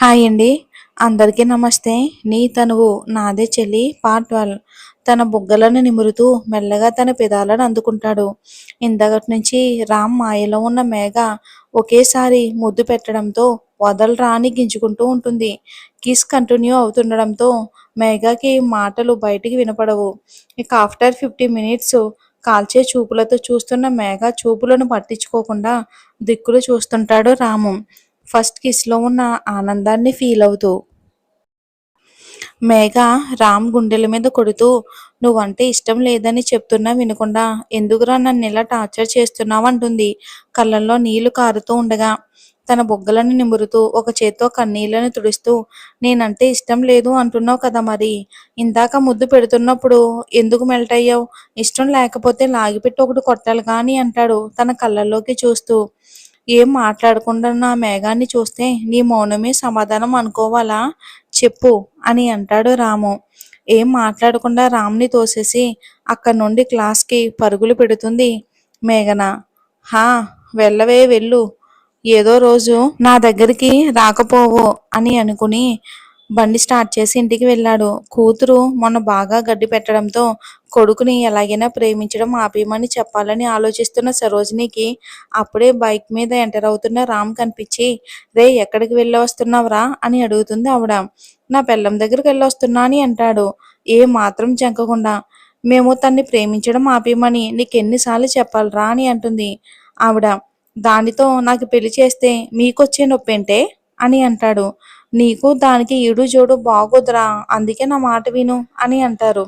Hi అండి. అందరికీ నమస్తే. నీ తనువు నాదే చెల్లి పార్ట్ 12. తన బుగ్గలను నిమురుతూ మెల్లగా తన పెదాలను అందుకుంటాడు. ఇందాకటి నుంచి రామ్ మాయలో ఉన్న మేఘ ఒకేసారి ముద్దు పెట్టడంతో వదలరా అని గింజుకుంటూ ఉంటుంది. కిస్ కంటిన్యూ అవుతుండడంతో మేఘకి మాటలు బయటికి వినపడవు. ఇక ఆఫ్టర్ 50 మినిట్స్ కాల్చే చూపులతో చూస్తున్న మేఘ చూపులను పట్టించుకోకుండా దిక్కులు చూస్తుంటాడు రాము. ఫస్ట్ కిస్‌లో ఉన్న ఆనందాన్ని ఫీల్ అవుతూ. మేఘ రామ్ గుండెల మీద కొడుతూ నువ్వంటే ఇష్టం లేదని చెప్తున్నా వినకుండా ఎందుకురా నన్నిలా టార్చర్ చేస్తున్నావు అంటుంది కళ్ళల్లో నీళ్లు కారుతూ ఉండగా. తన బుగ్గలను నిమురుతూ ఒక చేత్తో కన్నీళ్లను తుడుస్తూ నేనంటే ఇష్టం లేదు అంటున్నావు కదా మరి. ఇందాక ముద్దు పెడుతున్నప్పుడు ఎందుకు మెల్ట్ అయ్యావు? ఇష్టం లేకపోతే లాగిపెట్టి ఒకటి కొట్టాలిగా అని అంటాడు తన కళ్ళల్లోకి చూస్తూ. ఏం మాట్లాడకుండా నా మేఘాన్ని చూస్తే నీ మౌనమే సమాధానం అనుకోవాలా? చెప్పు అని అంటాడు రాము. ఏం మాట్లాడకుండా రామ్‌ని తోసేసి అక్కడి నుండి క్లాస్‌కి పరుగులు పెడుతుంది మేఘన. హా! వెళ్ళవే వెళ్ళు. ఏదో రోజు నా దగ్గరికి రాకపోవు అని అనుకుని బండి స్టార్ట్ చేసి ఇంటికి వెళ్ళాడు. కూతురు మొన్న బాగా గడ్డి పెట్టడంతో కొడుకుని ఎలాగైనా ప్రేమించడం ఆపేయమని చెప్పాలని ఆలోచిస్తున్న సరోజినికి అప్పుడే బైక్ మీద ఎంటర్ అవుతున్న రామ్ కనిపించి రేయ్ ఎక్కడికి వెళ్ళొస్తున్నావురా అని అడుగుతుంది ఆవిడ. నా పెళ్ళాం దగ్గరికి వెళ్ళొస్తున్నా అని అంటాడు ఏ మాత్రం జంకకుండా. మేము తన్ని ప్రేమించడం ఆపేయమని నీకెన్నిసార్లు చెప్పాలిరా అని అంటుంది ఆవిడ. దానితో నాకు పెళ్లి చేస్తే మీకొచ్చే నొప్పేంటే అని అంటాడు. నీకు దానికి ఈడు జోడు బాగోదురా అందుకే నా మాట విను అని అంటారు.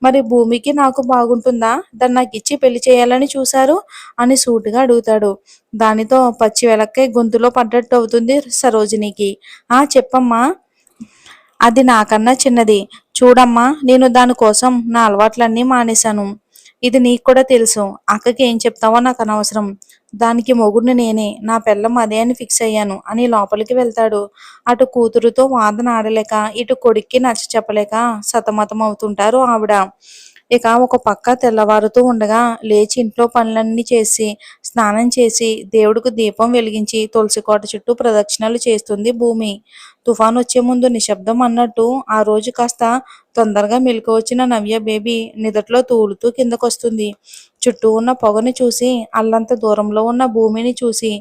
మరి భూమికి నాకు బాగుంటుందా దాన్ని నాకు ఇచ్చి పెళ్లి చేయాలని చూశారు అని సూటిగా అడుగుతాడు. దానితో పచ్చి వెలక్కాయ గొంతులో పడ్డట్టు అవుతుంది సరోజినికి. ఆ చెప్పమ్మా. అది నాకన్నా చిన్నది. చూడమ్మా నేను దానికోసం నా అలవాట్లన్నీ మానేశాను. ఇది నీకు కూడా తెలుసు. అక్కకి ఏం చెప్తావో నాకు అనవసరం. దానికి మొగుడిని నేనే. నా పెళ్ళాం అదే అని ఫిక్స్ అయ్యాను అని లోపలికి వెళ్తాడు. అటు కూతురుతో వాదన ఆడలేక ఇటు కొడుక్కి నచ్చ చెప్పలేక సతమతం అవుతుంటారు ఆవిడ. ఇక ఒక పక్క తెల్లవారుతూ ఉండగా లేచి ఇంట్లో పనులన్నీ చేసి స్నానం చేసి దేవుడికి దీపం వెలిగించి తులసి కోట చుట్టూ ప్రదక్షిణలు చేస్తుంది భూమి. తుఫాన్ వచ్చే ముందు నిశ్శబ్దం అన్నట్టు ఆ రోజు కాస్త తొందరగా మెలకు వచ్చిన నవ్య బేబీ నిదట్లో తూలుతూ కిందకొస్తుంది. చుట్టూ ఉన్న పొగని చూసి అల్లంత దూరంలో ఉన్న భూమిని చూసి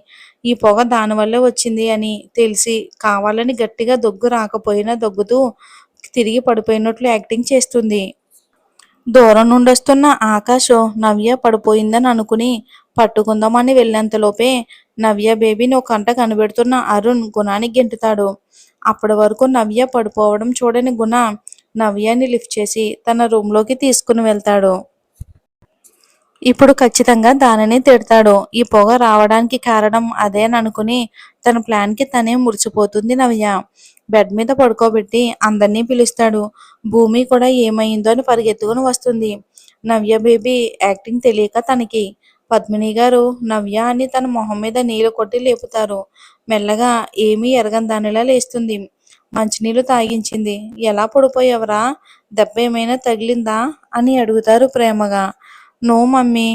ఈ పొగ దానివల్లే వచ్చింది అని తెలిసి కావాలని గట్టిగా దగ్గు రాకపోయినా దగ్గుతూ తిరిగి పడిపోయినట్లు యాక్టింగ్ చేస్తుంది. దూరం నుండొస్తున్న ఆకాశం నవ్య పడిపోయిందని అనుకుని పట్టుకుందామని వెళ్ళేంతలోపే నవ్య బేబీని ఒక కంట కనిపెడుతున్న అరుణ్ గుణానికి గెంటుతాడు. అప్పటి వరకు నవ్య పడిపోవడం చూడని గుణ నవ్యాని లిఫ్ట్ చేసి తన రూంలోకి తీసుకుని వెళ్తాడు. ఇప్పుడు ఖచ్చితంగా దానిని తిడతాడు. ఈ పొగ రావడానికి కారణం అదేననుకుని తన ప్లాన్‌కి తనే మురిసిపోతుంది నవ్య. బెడ్ మీద పడుకోబెట్టి అందర్నీ పిలుస్తాడు. భూమి కూడా ఏమయిందో అని పరిగెత్తుకుని వస్తుంది. నవ్య బేబీ యాక్టింగ్ తెలియక తనకి. పద్మిని గారు నవ్య అని తన మొహం మీద నీళ్లు కొట్టి లేపుతారు. మెల్లగా ఏమీ ఎరగని దానిలా లేస్తుంది. మంచినీళ్లు తాగించింది. ఎలా పడిపోయావురా? దెబ్బ ఏమైనా తగిలిందా? అని అడుగుతారు ప్రేమగా. No mummy.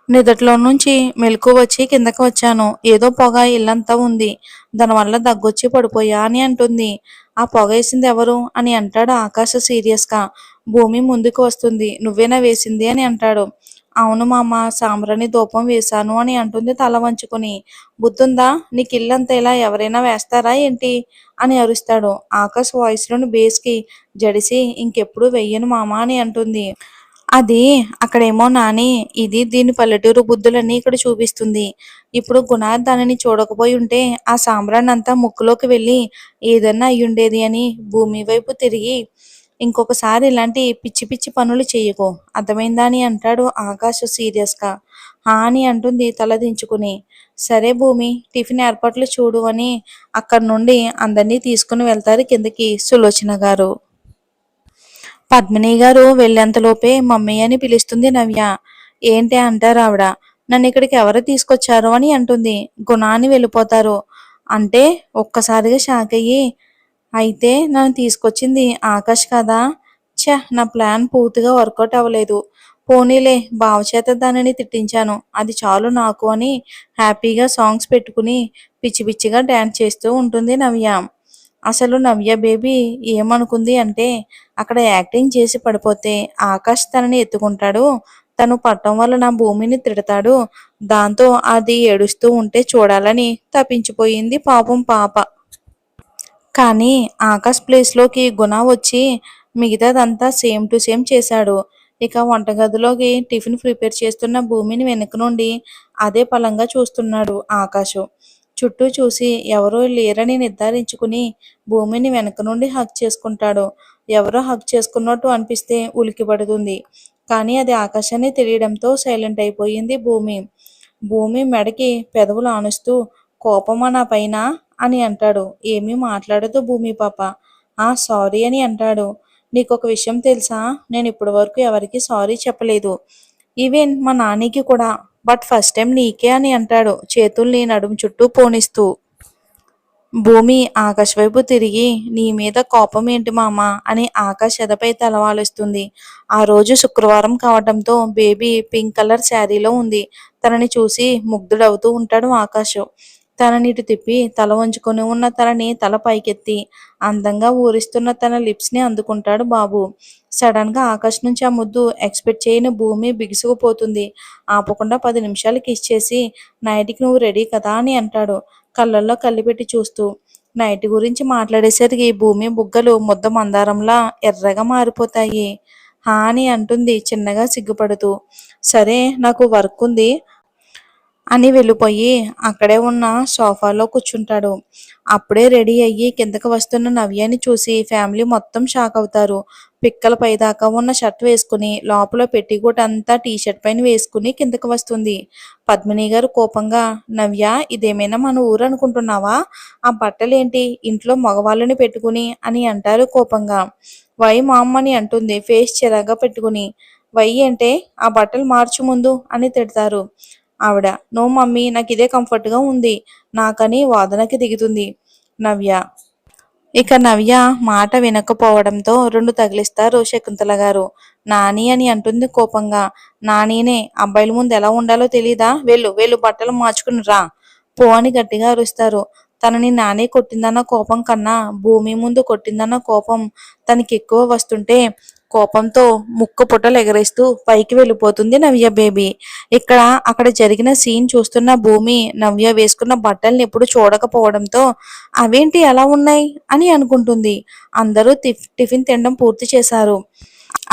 నిదట్లో నుంచి మెలకువ వచ్చి కిందకి వచ్చాను. ఏదో పొగ ఇల్లంతా ఉంది. దానివల్ల దగ్గొచ్చి పడిపోయా అని అంటుంది. ఆ పొగ వేసింది ఎవరు అని అంటాడు ఆకాశ సీరియస్గా. భూమి ముందుకు వస్తుంది. నువ్వేనా వేసింది అని అంటాడు. అవును మామ సాంబ్రాణి ధూపం వేశాను అని అంటుంది తల వంచుకుని. బుద్ధుందా నీకు ఇల్లంతా ఇలా ఎవరైనా వేస్తారా ఏంటి అని అరుస్తాడు. ఆకాశ్ వాయిస్లోని బేస్కి జడిసి ఇంకెప్పుడు వెయ్యను మామ అని అంటుంది. అది అక్కడేమో నాని ఇది దీని పల్లెటూరు బుద్ధులన్నీ ఇక్కడ చూపిస్తుంది. ఇప్పుడు గుణ దానిని చూడకపోయి ఉంటే ఆ సాంబ్రాన్నంతా ముక్కులోకి వెళ్ళి ఏదన్నా అయ్యుండేది అని భూమి వైపు తిరిగి ఇంకొకసారి ఇలాంటి పిచ్చి పిచ్చి పనులు చెయ్యకు అర్థమైందా అని అంటాడు ఆకాష్ సీరియస్గా. హా అని అంటుంది తల దించుకుని. సరే భూమి టిఫిన్ ఏర్పాట్లు చూడు అని అక్కడి నుండి అందరినీ తీసుకుని వెళ్తారు కిందకి సులోచన గారు. పద్మిని గారు వెళ్ళేంతలోపే మమ్మీ అని పిలుస్తుంది నవ్య. ఏంటి అంటారు ఆవిడ. నన్ను ఇక్కడికి ఎవరు తీసుకొచ్చారు అని అంటుంది. గుణాన్ని వెళ్ళిపోతారు అంటే ఒక్కసారిగా షాక్ అయ్యి అయితే నన్ను తీసుకొచ్చింది ఆకాష్ కదా. ఛ నా ప్లాన్ పూర్తిగా వర్కౌట్ అవ్వలేదు. పోనీలే బావచేత దానిని తిట్టించాను, అది చాలు నాకు అని హ్యాపీగా సాంగ్స్ పెట్టుకుని పిచ్చి పిచ్చిగా డ్యాన్స్ చేస్తూ ఉంటుంది నవ్య. అసలు నవ్య బేబీ ఏమనుకుంది అంటే అక్కడ యాక్టింగ్ చేసి పడిపోతే ఆకాష్ తనని ఎత్తుకుంటాడు, తను పట్టం వల్ల నా భూమిని తిడతాడు, దాంతో అది ఏడుస్తూ ఉంటే చూడాలని తప్పించిపోయింది పాపం పాప. కానీ ఆకాష్ ప్లేస్‌లోకి గుణ వచ్చి మిగతాదంతా సేమ్ టు సేమ్ చేశాడు. ఇక వంటగదిలోకి టిఫిన్ ప్రిపేర్ చేస్తున్న భూమిని వెనక నుండి అదే పళంగా చూస్తున్నాడు ఆకాషు. చుట్టూ చూసి ఎవరూ లేరని నిర్ధారించుకుని భూమిని వెనక నుండి హగ్ చేసుకుంటాడు. ఎవరో హగ్ చేసుకున్నట్టు అనిపిస్తే ఉలికిపడుతుంది. కానీ అది ఆకాష్ అని తెలియడంతో సైలెంట్ అయిపోయింది భూమి. భూమి మెడకి పెదవులు ఆనిస్తూ కోపమా నా పైన అని అంటాడు. ఏమీ మాట్లాడదు భూమి పాప. సారీ అని అంటాడు. నీకొక విషయం తెలుసా? నేను ఇప్పటి వరకు ఎవరికి సారీ చెప్పలేదు. ఈవెన్ మా నాన్నకి కూడా. బట్ ఫస్ట్ టైం నీకే అని అంటాడు చేతుల్ని నడుము చుట్టూ పోనిస్తూ. భూమి ఆకాష్ వైపు తిరిగి నీ మీద కోపం ఏంటి మామ అని ఆకాష్ ఎదపై తలవాలుస్తుంది. ఆ రోజు శుక్రవారం కావటంతో బేబీ పింక్ కలర్ శారీలో ఉంది. తనని చూసి ముగ్ధుడవుతూ ఉంటాడు ఆకాష్. తనని ఇటు తిప్పి తల వంచుకొని ఉన్న తనని తల పైకెత్తి అందంగా ఊరిస్తున్న తన లిప్స్ ని అందుకుంటాడు బాబు. సడన్ గా ఆకాష్ నుంచి ఆ ముద్దు ఎక్స్పెక్ట్ చేయని భూమి బిగుసుకుపోతుంది. ఆపకుండా 10 నిమిషాలు కిస్ చేసి నైట్కి నువ్వు రెడీ కదా అని అంటాడు కళ్ళల్లో కళ్ళు పెట్టి చూస్తూ. నైట్ గురించి మాట్లాడేసరికి భూమి బుగ్గలు ముద్ద మందారంలా ఎర్రగా మారిపోతాయి. హా అని అంటుంది చిన్నగా సిగ్గుపడుతూ. సరే నాకు వర్క్ ఉంది అని వెళ్ళిపోయి అక్కడే ఉన్న సోఫాలో కూర్చుంటాడు. అప్పుడే రెడీ అయ్యి కిందకి వస్తున్న నవ్యని చూసి ఫ్యామిలీ మొత్తం షాక్ అవుతారు. పిక్కల పైదాకా ఉన్న షర్ట్ వేసుకుని లోపల పెట్టికోట్ అంతా టీషర్ట్ పైన వేసుకుని కిందకి వస్తుంది. పద్మిని గారు కోపంగా నవ్య ఇదేమైనా మన ఊరు అనుకుంటున్నావా? ఆ బట్టలేంటి ఇంట్లో మగవాళ్ళని పెట్టుకుని అని అంటారు కోపంగా. వై మా అమ్మని అంటుంది ఫేస్ చిరాగా పెట్టుకుని. వై అంటే ఆ బట్టలు మార్చు ముందు అని తిడతారు ఆవిడ. నో మమ్మీ నాకు ఇదే కంఫర్ట్గా ఉంది నాకని వాదనకి దిగుతుంది నవ్య. ఇక నవ్య మాట వినకపోవడంతో 2 తగిలిస్తారు శకుంతల గారు. నాని అని అంటుంది కోపంగా. నానీనే అబ్బాయిల ముందు ఎలా ఉండాలో తెలీదా? వెళ్ళు వెళ్ళు బట్టలు మార్చుకుని రా పో అని గట్టిగా అరుస్తారు. తనని నాని కొట్టిందన్న కోపం కన్నా భూమి ముందు కొట్టిందన్న కోపం తనకి ఎక్కువ వస్తుంటే కోపంతో ముక్కు పుటలు ఎగరేస్తూ పైకి వెళ్ళిపోతుంది నవ్య బేబీ. అక్కడ జరిగిన సీన్ చూస్తున్న భూమి నవ్య వేసుకున్న బట్టల్ని ఎప్పుడు చూడకపోవడంతో అవేంటి అలా ఉన్నాయి అని అనుకుంటుంది. అందరూ టిఫిన్ తినడం పూర్తి చేశారు.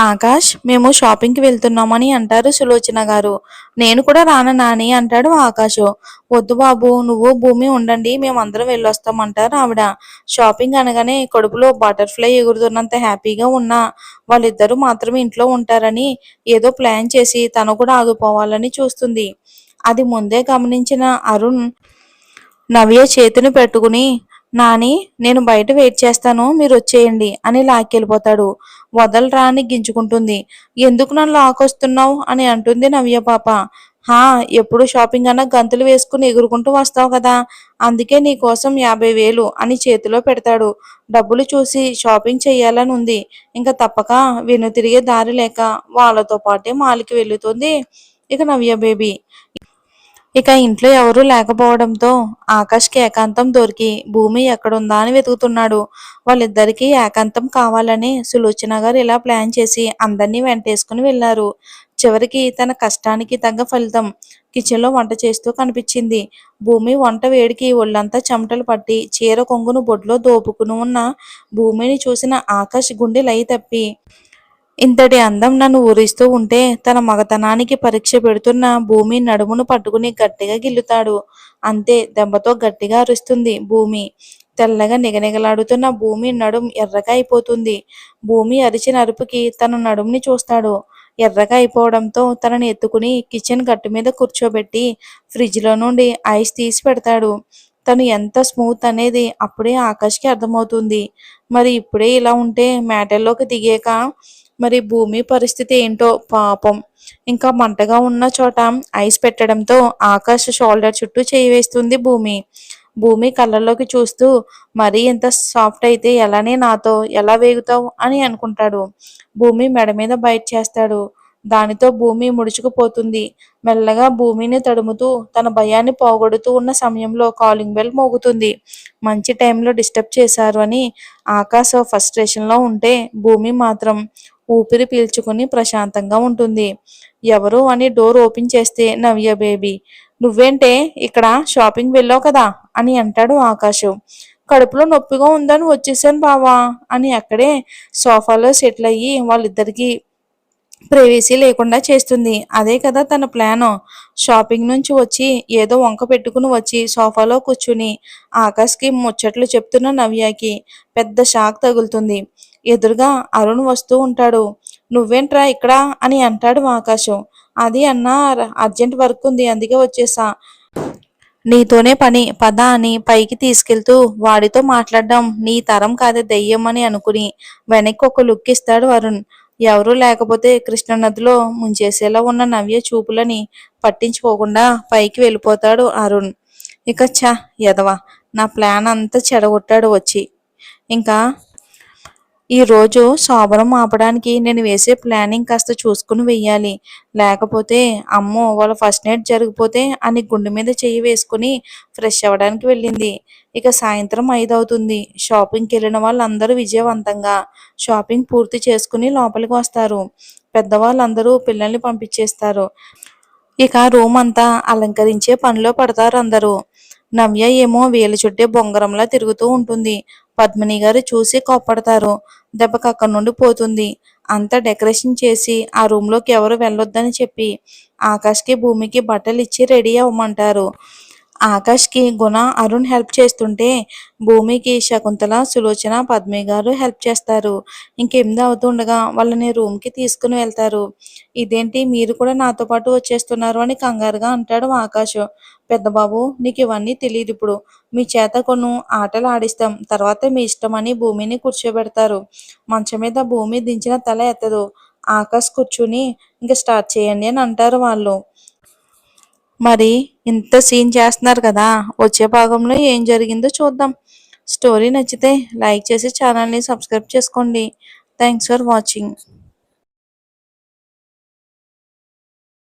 ఆకాష్ మేము షాపింగ్కి వెళ్తున్నామని అంటారు సులోచన గారు. నేను కూడా రాను నాని అంటాడు ఆకాష్. వద్దు బాబు నువ్వు భూమి ఉండండి మేమందరం వెళ్ళొస్తామంటారు ఆవిడ. షాపింగ్ అనగానే కడుపులో బటర్ఫ్లై ఎగురుతున్నంత హ్యాపీగా ఉన్న వాళ్ళిద్దరూ మాత్రమే ఇంట్లో ఉంటారని ఏదో ప్లాన్ చేసి తను కూడా ఆగిపోవాలని చూస్తుంది. అది ముందే గమనించిన అరుణ్ నవ్య చేతిని పెట్టుకుని నాని నేను బయట వెయిట్ చేస్తాను మీరు వచ్చేయండి అని లాక్కెళ్ళిపోతాడు. వదలరా అని గింజుకుంటుంది. ఎందుకు నన్ను లాకొస్తున్నావు అని అంటుంది నవ్య పాప. హా ఎప్పుడు షాపింగ్ అన్నా గంతులు వేసుకుని ఎగురుకుంటూ వస్తావు కదా, అందుకే నీ కోసం 50,000 అని చేతిలో పెడతాడు. డబ్బులు చూసి షాపింగ్ చెయ్యాలని ఉంది. ఇంకా తప్పక వెనుతిరిగే దారి లేక వాళ్ళతో పాటే మాల్కి వెళుతుంది ఇక నవ్య బేబీ. ఇక ఇంట్లో ఎవరూ లేకపోవడంతో ఆకాష్కి ఏకాంతం దొరికి భూమి ఎక్కడుందా అని వెతుకుతున్నాడు. వాళ్ళిద్దరికీ ఏకాంతం కావాలని సులోచన గారు ఇలా ప్లాన్ చేసి అందరినీ వెంటేసుకుని వెళ్లారు. చివరికి తన కష్టానికి తగ్గ ఫలితం కిచెన్లో వంట చేస్తూ కనిపించింది. భూమి వంట వేడికి ఒళ్ళంతా చెమటలు పట్టి చీర కొంగును బొడ్లో దోపుకుని ఉన్న భూమిని చూసిన ఆకాష్ గుండె లయ తప్పి ఇంతటి అందం నన్ను ఊరిస్తూ ఉంటే తన మగతనానికి పరీక్ష పెడుతున్న భూమి నడుమును పట్టుకుని గట్టిగా గిల్లుతాడు. అంతే దెబ్బతో గట్టిగా అరుస్తుంది భూమి. తెల్లగా నిగనిగలాడుతున్న భూమి నడుం ఎర్రగా అయిపోతుంది. భూమి అరిచిన అరుపుకి తన నడుముని చూస్తాడు. ఎర్రగా అయిపోవడంతో తనని ఎత్తుకుని కిచెన్ గట్టు మీద కూర్చోబెట్టి ఫ్రిడ్జ్లో నుండి ఐస్ తీసి పెడతాడు. తను ఎంత స్మూత్ అనేది అప్పుడే ఆకాష్కి అర్థమవుతుంది. మరి ఇప్పుడే ఇలా ఉంటే మ్యాటర్లోకి దిగాక మరి భూమి పరిస్థితి ఏంటో పాపం. ఇంకా మంటగా ఉన్న చోట ఐస్ పెట్టడంతో ఆకాష్ షోల్డర్ చుట్టూ చేయి వేస్తుంది భూమి. భూమి కళ్ళల్లోకి చూస్తూ మరీ ఇంత సాఫ్ట్ అయితే ఎలానే నాతో ఎలా వేగుతావు అని అనుకుంటాడు. భూమి మెడ మీద బైట్ చేస్తాడు. దానితో భూమి ముడుచుకుపోతుంది. మెల్లగా భూమిని తడుముతూ తన భయాన్ని పోగొడుతూ ఉన్న సమయంలో కాలింగ్ బెల్ మోగుతుంది. మంచి టైంలో డిస్టర్బ్ చేశారు అని ఆకాశ ఫ్రస్ట్రేషన్లో ఉంటే భూమి మాత్రం ఊపిరి పీల్చుకుని ప్రశాంతంగా ఉంటుంది. ఎవరు అని డోర్ ఓపెన్ చేస్తే నవ్య బేబీ. నువ్వేంటే ఇక్కడ షాపింగ్ వెళ్ళావు కదా అని అంటాడు ఆకాశం. కడుపులో నొప్పిగా ఉందని వచ్చేసాను బావా అని అక్కడే సోఫాలో సెటిల్ అయ్యి వాళ్ళిద్దరికి ప్రైవసీ లేకుండా చేస్తుంది. అదే కదా తన ప్లాను. షాపింగ్ నుంచి వచ్చి ఏదో వంక పెట్టుకుని వచ్చి సోఫాలో కూర్చుని ఆకాష్కి ముచ్చట్లు చెప్తున్న నవ్యకి పెద్ద షాక్ తగులుతుంది. ఎదురుగా అరుణ్ వస్తూ ఉంటాడు. నువ్వేంట్రా ఇక్కడ అని అంటాడు ఆకాశం. అది అన్న అర్జెంట్ వర్క్ ఉంది అందుకే వచ్చేసా. నీతోనే పని పద అని పైకి తీసుకెళ్తూ వాడితో మాట్లాడడం నీ తరం కాదే దెయ్యం అని అనుకుని వెనక్కి ఒక లుక్ ఇస్తాడు అరుణ్. ఎవరూ లేకపోతే కృష్ణనదిలో ముంచేసేలా ఉన్న నవ్య చూపులని పట్టించుకోకుండా పైకి వెళ్ళిపోతాడు అరుణ్. ఇక ఎదవా నా ప్లాన్ అంతా చెడగొట్టాడు వచ్చి. ఇంకా ఈరోజు శోభనం ఆపడానికి నేను వేసే ప్లానింగ్ కాస్త చూసుకుని వెయ్యాలి. లేకపోతే అమ్మో వాళ్ళ ఫస్ట్ నైట్ జరిగిపోతే అని గుండె మీద చెయ్యి వేసుకుని ఫ్రెష్ అవ్వడానికి వెళ్ళింది. ఇక సాయంత్రం 5 అవుతుంది. షాపింగ్కి వెళ్ళిన వాళ్ళందరూ విజయవంతంగా షాపింగ్ పూర్తి చేసుకుని లోపలికి వస్తారు. పెద్దవాళ్ళందరూ పిల్లల్ని పంపించేస్తారు. ఇక రూమ్ అంతా అలంకరించే పనిలో పడతారు అందరూ. నవ్య ఏమో వేలు చుట్టే బొంగరంలా తిరుగుతూ ఉంటుంది. పద్మిని గారు చూసి కోప్పడతారు. దెబ్బకి అక్కడి నుండి పోతుంది. అంతా డెకరేషన్ చేసి ఆ రూమ్లోకి ఎవరు వెళ్ళొద్దని చెప్పి ఆకాష్కి భూమికి బట్టలు ఇచ్చి రెడీ అవ్వమంటారు. ఆకాష్కి గుణ అరుణ్ హెల్ప్ చేస్తుంటే భూమికి శకుంతల సులోచన పద్మి గారు హెల్ప్ చేస్తారు. ఇంకెనిమిది అవుతుండగా వాళ్ళని రూమ్కి తీసుకుని వెళ్తారు. ఇదేంటి మీరు కూడా నాతో పాటు వచ్చేస్తున్నారు అని కంగారుగా అంటాడు ఆకాష్. పెద్దబాబు నీకు ఇవన్నీ తెలియదు. ఇప్పుడు మీ చేత కొన్ని ఆటలు ఆడిస్తాం, తర్వాత మీ ఇష్టం అని భూమిని కూర్చోబెడతారు. మంచం మీద భూమి దించిన తల ఎత్తదు. ఆకాష్ కూర్చుని ఇంకా స్టార్ట్ చేయండి అని అంటారు వాళ్ళు. మరి ఇంత సీన్ చేస్తున్నారు కదా, వచ్చే భాగంలో ఏం జరిగిందో చూద్దాం. స్టోరీ నచ్చితే లైక్ చేసి ఛానల్ని సబ్స్క్రైబ్ చేసుకోండి. Thanks for watching.